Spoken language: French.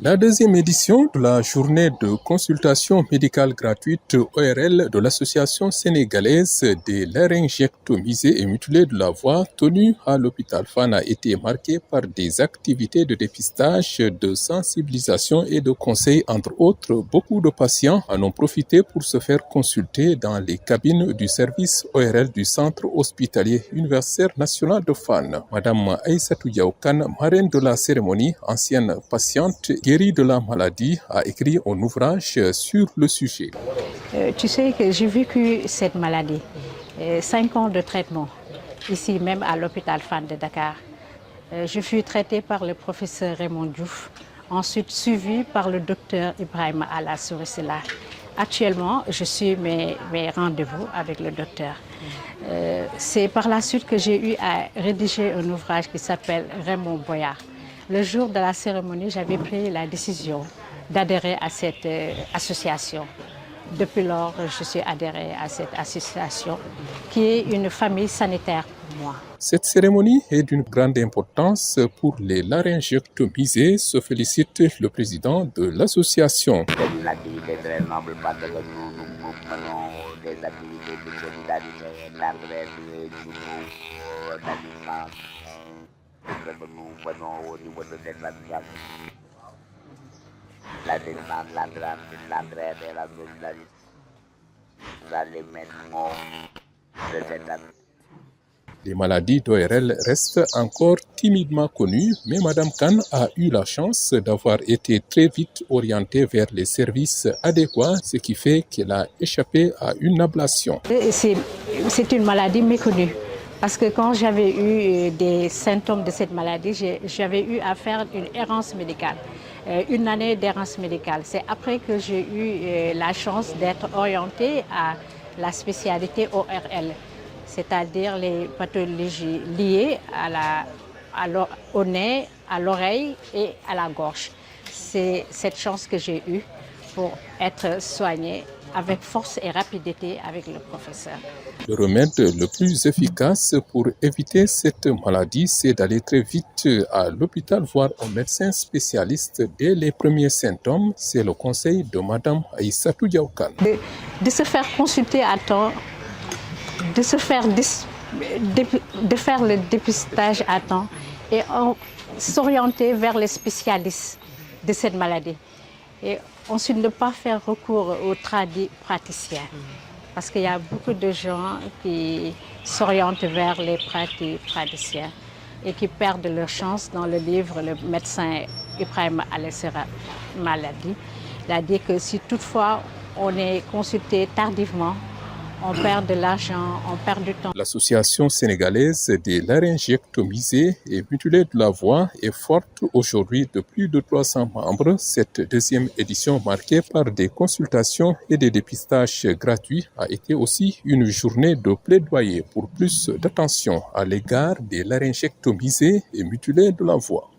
La deuxième édition de la journée de consultation médicale gratuite ORL de l'Association sénégalaise des laryngectomisés et mutilés de la voix tenue à l'hôpital Fann a été marquée par des activités de dépistage, de sensibilisation et de conseil. Entre autres, beaucoup de patients en ont profité pour se faire consulter dans les cabines du service ORL du Centre hospitalier universitaire national de Fann. Madame Aïssatou Diaw Kane, marraine de la cérémonie, ancienne patiente guérie de la maladie, a écrit un ouvrage sur le sujet. Tu sais que j'ai vécu cette maladie, 5 ans de traitement, ici même à l'hôpital Fann de Dakar. Je fus traitée par le professeur Raymond Diouf, ensuite suivie par le docteur Ibrahima Alla Sourissila. Actuellement, je suis mes rendez-vous avec le docteur. C'est par la suite que j'ai eu à rédiger un ouvrage qui s'appelle Raymond Boyard. Le jour de la cérémonie, j'avais pris la décision d'adhérer à cette association. Depuis lors, je suis adhérée à cette association qui est une famille sanitaire pour moi. Cette cérémonie est d'une grande importance pour les laryngectomisés, se félicite le président de l'association. C'est une activité très noble parce que nous menons des activités de solidarité, d'entraide, d'assistance. Nous menons au niveau de cette association l'assistance, l'entraide et la solidarité. Nous allons mettre de cette année. Les maladies d'ORL restent encore timidement connues, mais Madame Kane a eu la chance d'avoir été très vite orientée vers les services adéquats, ce qui fait qu'elle a échappé à une ablation. C'est une maladie méconnue, parce que quand j'avais eu des symptômes de cette maladie, j'avais eu à faire une errance médicale, une année d'errance médicale. C'est après que j'ai eu la chance d'être orientée à la spécialité ORL. C'est-à-dire les pathologies liées au nez, à l'oreille et à la gorge. C'est cette chance que j'ai eue pour être soignée avec force et rapidité avec le professeur. Le remède le plus efficace pour éviter cette maladie, c'est d'aller très vite à l'hôpital voir un médecin spécialiste dès les premiers symptômes. C'est le conseil de Madame Aïssatou Diaw Kane. De se faire consulter à temps, de faire le dépistage à temps et s'orienter vers les spécialistes de cette maladie. Et ensuite ne pas faire recours aux praticiens. Parce qu'il y a beaucoup de gens qui s'orientent vers les praticiens et qui perdent leur chance. Dans le livre, le médecin Ibrahima Alla Sourissila il a dit que si toutefois on est consulté tardivement, on perd de l'argent, on perd du temps. L'Association sénégalaise des laryngectomisés et mutilés de la voix est forte aujourd'hui de plus de 300 membres. Cette deuxième édition marquée par des consultations et des dépistages gratuits a été aussi une journée de plaidoyer pour plus d'attention à l'égard des laryngectomisés et mutilés de la voix.